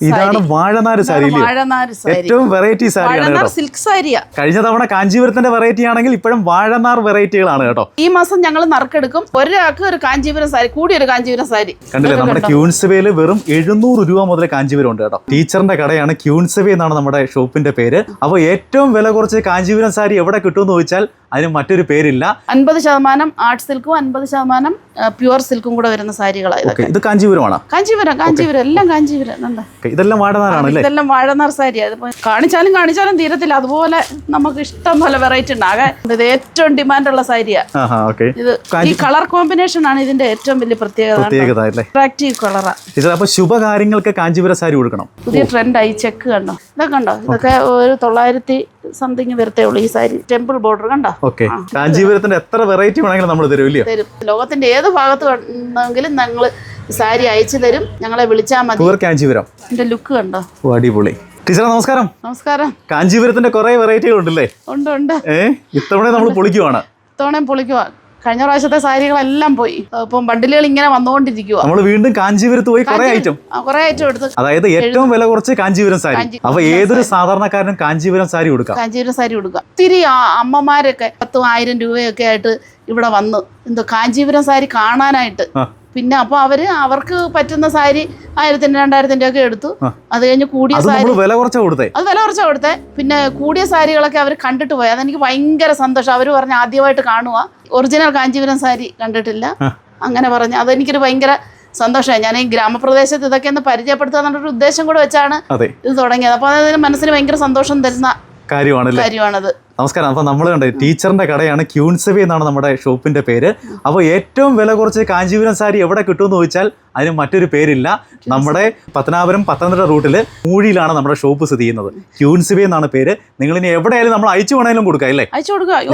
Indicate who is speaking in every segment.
Speaker 1: ഇതാണ് വാഴനാര് സാരി. ഏറ്റവും വെറൈറ്റി സാരിയാണ്.
Speaker 2: സിൽക്ക് സാരിയാ.
Speaker 1: കഴിഞ്ഞ തവണ കാഞ്ചീപുരത്തിന്റെ വെറൈറ്റി ആണെങ്കിൽ ഇപ്പോഴും വാഴനാർ വെറൈറ്റികളാണ് കേട്ടോ.
Speaker 2: ഈ മാസം ഞങ്ങൾ നറുക്കെടുക്കും. ഒരാൾക്ക് ഒരു കാഞ്ചീപുരം സാരി, കൂടി ഒരു കാഞ്ചീപുരം സാരി.
Speaker 1: കണ്ടില്ലേ, നമ്മുടെ ക്യൂൻസവയില് വെറും 700 രൂപ മുതൽ കാഞ്ചീപുരം ഉണ്ട് കേട്ടോ. ടീച്ചറിന്റെ കടയാണ് ക്യൂൻസവ എന്നാണ് നമ്മുടെ ഷോപ്പിന്റെ പേര്. അപ്പൊ ഏറ്റവും വില കുറച്ച് കാഞ്ചീപുരം സാരി എവിടെ കിട്ടുമെന്ന് ചോദിച്ചാൽ അതിന് മറ്റൊരു പേരില്ല.
Speaker 2: 50% ആർട്ട് സിൽക്കും 50% പ്യുവർ സിൽക്കും കൂടെ വരുന്ന സാരികളാണ്.
Speaker 1: ഇത് കാഞ്ചീപുരമാണ്.
Speaker 2: കാഞ്ചീപുരം എല്ലാം കാഞ്ചീപുരം.
Speaker 1: ഇതെല്ലാം വാഴനാറാണ്.
Speaker 2: ഇതെല്ലാം വാഴനാർ സാരിയാണ്. കാണിച്ചാലും തീരത്തില്ല. അതുപോലെ നമുക്ക് ഇഷ്ടം പോലെ വെറൈറ്റി ഉണ്ടാകാൻ. ഇത് ഏറ്റവും ഡിമാൻഡുള്ള സാരിയാണ്. ഇത് ഈ കളർ കോമ്പിനേഷൻ ആണ് ഇതിന്റെ ഏറ്റവും വലിയ പ്രത്യേകത. അട്രാക്റ്റീവ് കളറാണ്.
Speaker 1: അപ്പൊ ശുഭകാര്യങ്ങൾക്ക് കാഞ്ചീപുരം സാരി കൊടുക്കണം.
Speaker 2: പുതിയ ട്രെൻഡായി. ചെക്ക് കണ്ടോ, ഇതൊക്കെ കണ്ടോ, ഇതൊക്കെ ഒരു 900 സംതിങ് വരത്തേ ഉള്ളൂ ഈ സാരി. ടെമ്പിൾ ബോർഡർ കണ്ടോ.
Speaker 1: കാഞ്ചീപുരത്തിന്റെ എത്ര വെറൈറ്റി വേണമെങ്കിലും നമ്മൾ തരും.
Speaker 2: ലോകത്തിന്റെ ഏത് ഭാഗത്ത് വേണമെങ്കിലും ഞങ്ങൾ സാരി അയച്ചു തരും. ഞങ്ങളെ വിളിച്ചാൽ മതി.
Speaker 1: കാഞ്ചീപുരം.
Speaker 2: എന്റെ ലുക്ക് കണ്ടോ,
Speaker 1: അടിപൊളി. ടീച്ചറെ നമസ്കാരം.
Speaker 2: നമസ്കാരം.
Speaker 1: കാഞ്ചീപുരത്തിന്റെ കുറെ വെറൈറ്റികൾ ഉണ്ടല്ലേ?
Speaker 2: ഉണ്ട്.
Speaker 1: ഇത്തവണ നമ്മൾ പൊളിക്കുവാണ്.
Speaker 2: പൊളിക്കുവാ. കഴിഞ്ഞ പ്രാവശ്യത്തെ സാരികളെല്ലാം പോയി. ഇപ്പം ബണ്ടിലുകൾ ഇങ്ങനെ വന്നുകൊണ്ടിരിക്കുക.
Speaker 1: നമ്മൾ വീണ്ടും കാഞ്ചീപുരത്ത് പോയി കുറെ ഐറ്റം
Speaker 2: എടുത്ത്,
Speaker 1: അതായത് ഏറ്റവും വില കുറച്ച് കാഞ്ചീപുരം സാരി. അപ്പൊ ഏതൊരു സാധാരണക്കാരനും കാഞ്ചീപുരം സാരി കൊടുക്കാം.
Speaker 2: ഒത്തിരി അമ്മമാരൊക്കെ 10,000 രൂപയൊക്കെ ആയിട്ട് ഇവിടെ വന്നു എന്തോ കാഞ്ചീപുരം സാരി കാണാനായിട്ട്. പിന്നെ അപ്പൊ അവർക്ക് പറ്റുന്ന സാരി 1000-2000 ഒക്കെ എടുത്തു. അത് കഴിഞ്ഞ് കൂടിയ സാരി
Speaker 1: വില കുറച്ചാ
Speaker 2: കൊടുത്തേ. പിന്നെ കൂടിയ സാരികളൊക്കെ അവർ കണ്ടിട്ട് പോയി. അതെനിക്ക് ഭയങ്കര സന്തോഷം. അവർ പറഞ്ഞ ആദ്യമായിട്ട് കാണുക, ഒറിജിനൽ കാഞ്ചീപുരം സാരി കണ്ടിട്ടില്ല അങ്ങനെ പറഞ്ഞു. അതെനിക്കൊരു ഭയങ്കര സന്തോഷമായി. ഞാൻ ഈ ഗ്രാമപ്രദേശത്ത് ഇതൊക്കെ ഒന്ന് പരിചയപ്പെടുത്തുക എന്നുള്ളൊരു ഉദ്ദേശം കൂടെ വെച്ചാണ് ഇത് തുടങ്ങിയത്. അപ്പൊ അതിന് മനസ്സിന് ഭയങ്കര സന്തോഷം തരുന്ന കാര്യമാണത്.
Speaker 1: നമസ്കാരം. അപ്പൊ നമ്മൾ കണ്ടേ ടീച്ചറിന്റെ കടയാണ് ക്യൂൻസവ എന്നാണ് നമ്മുടെ ഷോപ്പിന്റെ പേര്. അപ്പോൾ ഏറ്റവും വില കുറച്ച് കാഞ്ചീപുരം സാരി എവിടെ കിട്ടുമെന്ന് ചോദിച്ചാൽ അതിന് മറ്റൊരു പേരില്ല. നമ്മുടെ പത്തനാപുരം പത്തനംതിട്ട റൂട്ടില് മൂഴിയിലാണ് നമ്മുടെ ഷോപ്പ് സ്ഥിതി ചെയ്യുന്നത്. ക്യൂൻസവ എന്നാണ് പേര്. നിങ്ങൾ ഇനി എവിടെയായാലും നമ്മൾ അയച്ചു വേണമെങ്കിലും കൊടുക്കാം അല്ലേ?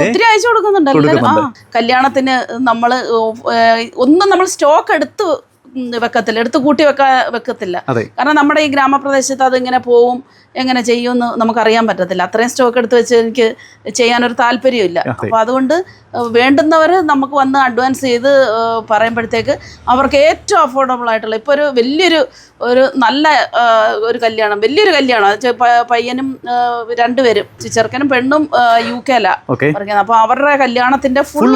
Speaker 2: ഒത്തിരി അയച്ചു കൊടുക്കുന്നുണ്ട്. കല്യാണത്തിന് ഒന്നും നമ്മൾ സ്റ്റോക്ക് എടുത്ത് കൂട്ടി വെക്കത്തില്ല. കാരണം നമ്മുടെ ഈ ഗ്രാമപ്രദേശത്ത് അതിങ്ങനെ പോവും, എങ്ങനെ ചെയ്യുമെന്ന് നമുക്കറിയാൻ പറ്റത്തില്ല. അത്രയും സ്റ്റോക്ക് എടുത്ത് വെച്ച് എനിക്ക് ചെയ്യാനൊരു താല്പര്യമില്ല. അപ്പോൾ അതുകൊണ്ട് വേണ്ടുന്നവർ നമുക്ക് വന്ന് അഡ്വാൻസ് ചെയ്ത് പറയുമ്പോഴത്തേക്ക് അവർക്ക് ഏറ്റവും അഫോർഡബിൾ ആയിട്ടുള്ള, ഇപ്പോൾ ഒരു നല്ല ഒരു കല്യാണം, വലിയൊരു കല്യാണം, പയ്യനും 2 പേരും, ചെറുക്കനും പെണ്ണും UK-ലാണ് പറയുന്നത്. അപ്പോൾ അവരുടെ കല്യാണത്തിന്റെ ഫുൾ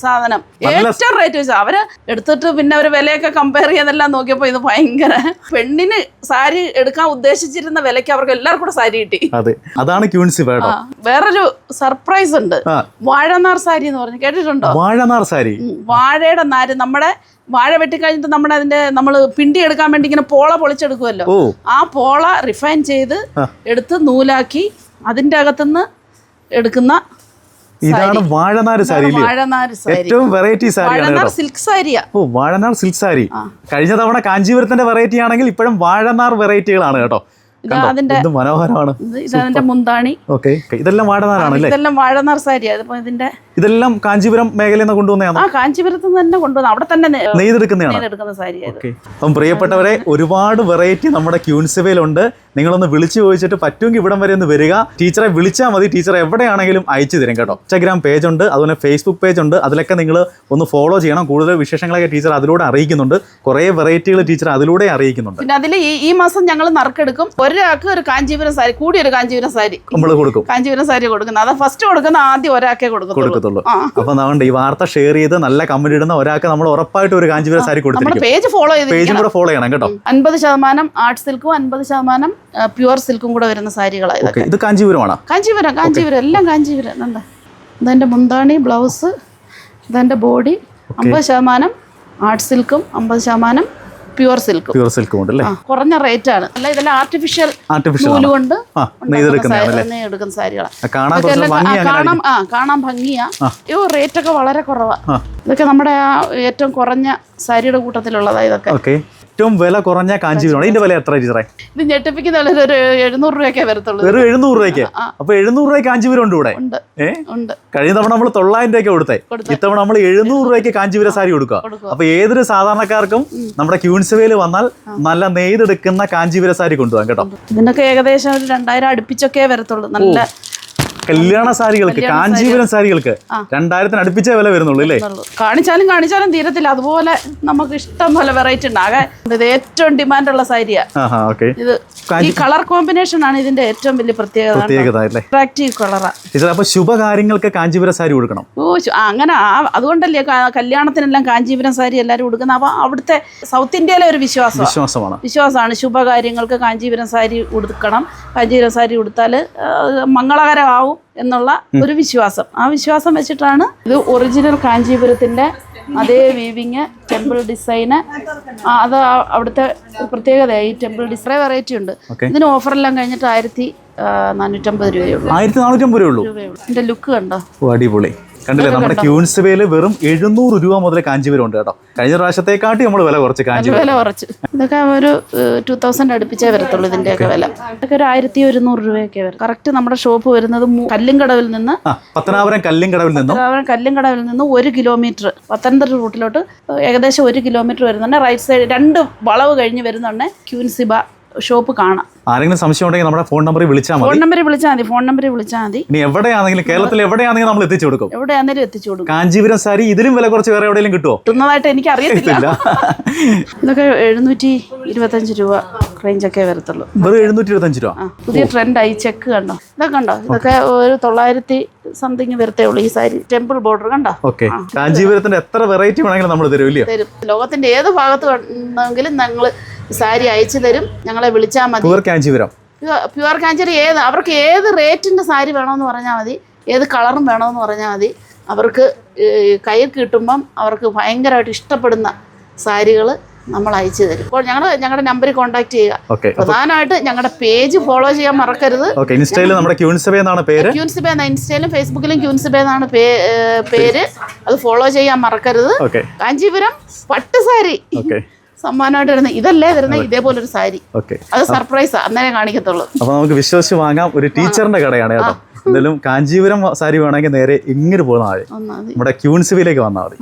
Speaker 2: സാധനം ഏറ്റവും റേറ്റ് വെച്ചാൽ അവര് എടുത്തിട്ട് പിന്നെ അവർ വിലയൊക്കെ കമ്പയർ ചെയ്തെല്ലാം നോക്കിയപ്പോൾ ഇത് ഭയങ്കര, പെണ്ണിന് സാരി എടുക്കാൻ ഉദ്ദേശിച്ചിരുന്ന വിലയ്ക്ക് അവർക്ക് എല്ലാവർക്കും കൂടെ സാരി കിട്ടി.
Speaker 1: അതാണ് ക്യൂൻസവ.
Speaker 2: വേറൊരു സർപ്രൈസ് ഉണ്ട്. വാഴനാർ സാരി എന്ന് പറഞ്ഞ് കേട്ടിട്ടുണ്ടോ?
Speaker 1: വാഴനാർ സാരി.
Speaker 2: വാഴയുടെ നാര്, നമ്മുടെ വാഴ വെട്ടിക്കഴിഞ്ഞിട്ട് നമ്മൾ പിണ്ടി എടുക്കാൻ വേണ്ടി ഇങ്ങനെ പോള പൊളിച്ചെടുക്കുമല്ലോ, ആ പോള റിഫൈൻ ചെയ്ത് എടുത്ത് നൂലാക്കി അതിന്റെ അകത്തുനിന്ന് എടുക്കുന്ന
Speaker 1: ഇതാണ് വാഴനാർ സാരി. ഏറ്റവും വെറൈറ്റി സാരിയാണ്.
Speaker 2: സിൽക്ക് സാരിയാ.
Speaker 1: വാഴനാർ സിൽക്ക് സാരി. കഴിഞ്ഞ തവണ കാഞ്ചീപുരത്തിന്റെ വെറൈറ്റി ആണെങ്കിൽ ഇപ്പോഴും വാഴനാർ വെറൈറ്റികളാണ് കേട്ടോ. മനോഹരമാണ്.
Speaker 2: ഇതെന്റെ മുന്താണി.
Speaker 1: ഇതെല്ലാം വാഴനാറാണല്ലേ?
Speaker 2: ഇതെല്ലാം വാഴനാർ സാരിയാണ്.
Speaker 1: ഇതെല്ലാം കാഞ്ചീപുരം മേഖലയിൽ നിന്ന് കൊണ്ടുവന്നതാണ്.
Speaker 2: കാഞ്ചീപുരത്ത് നിന്ന് തന്നെ കൊണ്ടുവന്ന, അവിടെ തന്നെ
Speaker 1: നെയ്തെടുക്കുന്ന സാരിയാണ്. അപ്പം പ്രിയപ്പെട്ടവരെ, ഒരുപാട് വെറൈറ്റി നമ്മുടെ ക്യൂൻസവയിലുണ്ട്. നിങ്ങളൊന്ന് വിളിച്ചു ചോദിച്ചിട്ട് പറ്റുമെങ്കിൽ ഇവിടം വരെ ഒന്ന് വരിക. ടീച്ചറെ വിളിച്ചാൽ മതി. ടീച്ചർ എവിടെയാണെങ്കിലും അയച്ചു തരും കേട്ടോ. ഇൻസ്റ്റാഗ്രാം പേജ് ഉണ്ട്, അതുപോലെ ഫേസ്ബുക്ക് പേജ് ഉണ്ട്. അതിലൊക്കെ നിങ്ങൾ ഒന്ന് ഫോളോ ചെയ്യണം. കൂടുതൽ വിശേഷങ്ങളൊക്കെ ടീച്ചർ അതിലൂടെ അറിയിക്കുന്നുണ്ട്. കുറേ വെറൈറ്റികൾ ടീച്ചർ അതിലൂടെ അറിയിക്കുന്നുണ്ട്.
Speaker 2: പിന്നെ അതിൽ ഈ മാസം ഞങ്ങൾ നറുക്കെടുക്കും. ഒരാൾക്ക് ഒരു കാഞ്ചീപുരം സാരി, കൂടി ഒരു കാഞ്ചീപുരം സാരി
Speaker 1: നമ്മൾ കൊടുക്കും.
Speaker 2: കാഞ്ചീപുരം സാരി കൊടുക്കുന്നത് അത് ഫസ്റ്റ് കൊടുക്കുന്ന, ആദ്യം ഒരാൾക്കേ കൊടുക്കത്തുള്ളൂ.
Speaker 1: അപ്പൊ അതുകൊണ്ട് ഈ വാർത്ത ഷെയർ ചെയ്ത് നല്ല കമന്റ് ഇടുന്ന ഒരാൾക്ക് നമ്മൾ ഉറപ്പായിട്ട് ഒരു കാഞ്ചീപുരം സാരി കൊടുത്തിരിക്കും.
Speaker 2: പേജ് ഫോളോ
Speaker 1: ചെയ്യണം കേട്ടോ.
Speaker 2: 50% ആർട്ട് സിൽക്കും 50% പ്യുവർ സിൽക്കും കൂടെ വരുന്ന സാരികളാണ്.
Speaker 1: ഇത് കാഞ്ചീപുരമാണ്.
Speaker 2: കാഞ്ചീപുരം എല്ലാം കാഞ്ചീപുരം. ഇതെന്റെ മുന്താണി, ബ്ലൗസ്, ഇതെന്റെ ബോഡി. 50% ആർട്ട് സിൽക്കും 50% പ്യുവർ സിൽക്കും ഉണ്ടല്ലേ. കുറഞ്ഞ റേറ്റ് ആണ്. അല്ല, ഇതെല്ലാം ആർട്ടിഫിഷ്യൽ നൂലുകൊണ്ട് എടുക്കുന്ന സാരികളാണ്. കാണാൻ ഭംഗിയാ. റേറ്റ് ഒക്കെ വളരെ കുറവാ. ഇതൊക്കെ നമ്മുടെ ഏറ്റവും കുറഞ്ഞ സാരിയുടെ കൂട്ടത്തിലുള്ളതാ. ഇതൊക്കെ
Speaker 1: ഏറ്റവും വില കുറഞ്ഞ കാഞ്ചീപുരം. ഇതിന്റെ വില എത്ര ടീച്ചറെ?
Speaker 2: ഇത് ഞെട്ടിപ്പിക്കുന്ന ഒരു 700 രൂപയൊക്കെ വരത്തുള്ളൂ.
Speaker 1: വെറും 700 രൂപയ്ക്ക്. അപ്പൊ 700 രൂപയ്ക്ക് കാഞ്ചീപുരം ഉണ്ട് ഇവിടെ. കഴിഞ്ഞ തവണ നമ്മൾ 900 രൂപയ്ക്ക് കൊടുത്തേ. ഇത്തവണ നമ്മൾ 700 രൂപയ്ക്ക് കാഞ്ചീപുരം സാരി കൊടുക്കുക. അപ്പൊ ഏതൊരു സാധാരണക്കാർക്കും നമ്മുടെ ക്യൂൻസവയിൽ വന്നാൽ നല്ല നെയ്തെടുക്കുന്ന കാഞ്ചീപുരം സാരി കൊണ്ടുപോകാം കേട്ടോ.
Speaker 2: ഇതിനൊക്കെ ഏകദേശം ഒരു 2000 അടുപ്പിച്ചൊക്കെ വരത്തുള്ളൂ. നല്ല
Speaker 1: കല്യാണ സാരികൾക്ക്, കാഞ്ചീപുരം സാരികൾക്ക് 2000 അടുപ്പിച്ചേ വില വരുന്നുള്ളൂ അല്ലേ?
Speaker 2: കാണിച്ചാലും തീരത്തില്ല. അതുപോലെ നമുക്ക് ഇഷ്ടം പോലെ വെറൈറ്റി ഉണ്ട്. ആകെ ഇത് ഏറ്റവും ഡിമാൻഡുള്ള സാരിയാ ഇത്. ഈ കളർ കോമ്പിനേഷൻ ആണ് ഇതിന്റെ ഏറ്റവും വലിയ പ്രത്യേകത. അട്രാക്റ്റീവ് കളറാ.
Speaker 1: അപ്പൊ ശുഭകാര്യങ്ങൾക്ക് കാഞ്ചീപുരം സാരി കൊടുക്കണം.
Speaker 2: അങ്ങനെ അതുകൊണ്ടല്ലേ കല്യാണത്തിനെല്ലാം കാഞ്ചീപുരം സാരി എല്ലാവരും കൊടുക്കുന്നത്. അപ്പൊ അവിടുത്തെ സൗത്ത് ഇന്ത്യയിലെ ഒരു വിശ്വാസമാണ് ശുഭകാര്യങ്ങൾക്ക് കാഞ്ചീപുരം സാരി ഉടുക്കണം. കാഞ്ചീപുരം സാരി ഉടുത്താൽ മംഗളകരമാവും എന്നുള്ള ഒരു വിശ്വാസം. ആ വിശ്വാസം വെച്ചിട്ടാണ് ഇത് ഒറിജിനൽ കാഞ്ചീപുരത്തിന്റെ അതേ വീവിങ്, ടെമ്പിൾ ഡിസൈന്. അത് അവിടുത്തെ പ്രത്യേകതയായി. ടെമ്പിൾ ഡിസൈൻ വെറൈറ്റി ഉണ്ട്. ഇതിന് ഓഫറെല്ലാം കഴിഞ്ഞിട്ട് 1450 രൂപയുള്ളൂ.
Speaker 1: 1450 രൂപയുള്ളൂ.
Speaker 2: ഇതിന്റെ ലുക്ക് കണ്ടോ?
Speaker 1: അടിപൊളി. കണ്ടില്ലേ, നമ്മുടെ ക്യൂൻസ്വേയിൽ വെറും 700 രൂപ മുതൽ കാഞ്ചീപുരം ഉണ്ട് കേട്ടോ. കഴിഞ്ഞ പ്രാവശ്യത്തെക്കാട്ടി നമ്മൾ വില കുറച്ച് കാഞ്ചീപുരം
Speaker 2: വില കുറച്ച്. ഇതൊക്കെ ഒരു 2000 അടുപ്പിച്ചേ വരത്തുള്ളൂ ഇതിന്റെയൊക്കെ വില. ഇതൊക്കെ ഒരു 1100 രൂപയൊക്കെ വരും. കറക്റ്റ് നമ്മുടെ ഷോപ്പ് വരുന്നത് കല്ലിങ്കടവിൽ നിന്ന്,
Speaker 1: പത്തനാപുരം കല്ലിങ്കടവിൽ
Speaker 2: നിന്ന് 1 കിലോമീറ്റർ പത്തനംതിട്ട റൂട്ടിലോട്ട് ഏകദേശം 1 കിലോമീറ്റർ വരുന്നുണ്ട്. റൈറ്റ് സൈഡ് 2 വളവ് കഴിഞ്ഞ് വരുന്നുണ്ട് ക്യൂൻസിബ ഷോപ്പ് കാണാം.
Speaker 1: ആരെങ്കിലും സംശയം ഉണ്ടെങ്കിൽ നമ്മുടെ ഫോൺ നമ്പറിൽ വിളിച്ചാൽ മതി.
Speaker 2: ഫോൺ നമ്പറിൽ വിളിച്ചാൽ മതി.
Speaker 1: ഇനി എവിടെയാണെങ്കിലും കേരളത്തിൽ എവിടെയാണെങ്കിലും നമ്മൾ എത്തിച്ചു കൊടുക്കും.
Speaker 2: എവിടെയാണെങ്കിലും എത്തിച്ചു കൊടുക്കും.
Speaker 1: കാഞ്ചീപുരം സാരി ഇതിലും വില കുറച്ച് വേറെ എവിടെയെങ്കിലും കിട്ടുമോ?
Speaker 2: കിട്ടുന്നതായിട്ട് എനിക്ക് അറിയത്തില്ല. ഇതൊക്കെ 725 രൂപ റേഞ്ചൊക്കെ വരത്തുള്ളൂ.
Speaker 1: വെറും 725 രൂപ.
Speaker 2: പുതിയ ട്രെൻഡായി. ചെക്ക് കണ്ടോ? ഇതൊക്കെ കണ്ടോ? ഇതൊക്കെ ഒരു 900 സംതിങ് വരത്തേ ഉള്ളൂ ഈ സാരി. ടെമ്പിൾ ബോർഡർ കണ്ടോ?
Speaker 1: കാഞ്ചീപുരത്തിന്റെ എത്ര വെറൈറ്റി വേണമെങ്കിലും നമ്മൾ തരും.
Speaker 2: ലോകത്തിന്റെ ഏത് ഭാഗത്ത് വേണമെങ്കിലും ഞങ്ങൾ സാരി അയച്ചു തരും. ഞങ്ങളെ വിളിച്ചാൽ മതി.
Speaker 1: പ്യുവർ കാഞ്ചീപുരം.
Speaker 2: അവർക്ക് ഏത് റേറ്റിന്റെ സാരി വേണമെന്ന് പറഞ്ഞാൽ മതി. ഏത് കളറും വേണമെന്ന് പറഞ്ഞാൽ മതി. അവർക്ക് കയ്യിൽ കിട്ടുമ്പം അവർക്ക് ഭയങ്കരമായിട്ട് ഇഷ്ടപ്പെടുന്ന സാരികൾ നമ്മൾ അയച്ചു തരും. അപ്പോൾ ഞങ്ങളുടെ നമ്പറിൽ കോൺടാക്ട് ചെയ്യുക. പ്രധാനമായിട്ട് ഞങ്ങളുടെ പേജ് ഫോളോ ചെയ്യാൻ മറക്കരുത്.
Speaker 1: ഇൻസ്റ്റയിൽ നമ്മുടെ ക്യൂൻസിബ എന്നാണ് പേര്.
Speaker 2: ക്യൂൻസിബ എന്ന ഇൻസ്റ്റയിലും ഫേസ്ബുക്കിലും ക്യൂൻസിബ എന്നാണ് പേര്. അത് ഫോളോ ചെയ്യാൻ മറക്കരുത്. കാഞ്ചീപുരം പട്ട് സാരി സമ്മാനമായിട്ട് വരുന്നത് ഇതല്ലേ വരുന്നത്, ഇതേപോലൊരു സാരി. അത് സർപ്രൈസാ, അന്നേരം കാണിക്കത്തുള്ളൂ.
Speaker 1: അപ്പൊ നമുക്ക് വിശ്വസിച്ച് വാങ്ങാം. ഒരു ടീച്ചറിന്റെ കടയാണ് കേട്ടോ. എന്തായാലും കാഞ്ചീപുരം സാരി വേണമെങ്കിൽ നേരെ ഇങ്ങനെ പോകുന്ന ആള് നമ്മുടെ ക്യൂൻസിബയിലേക്ക് വന്നാൽ മതി.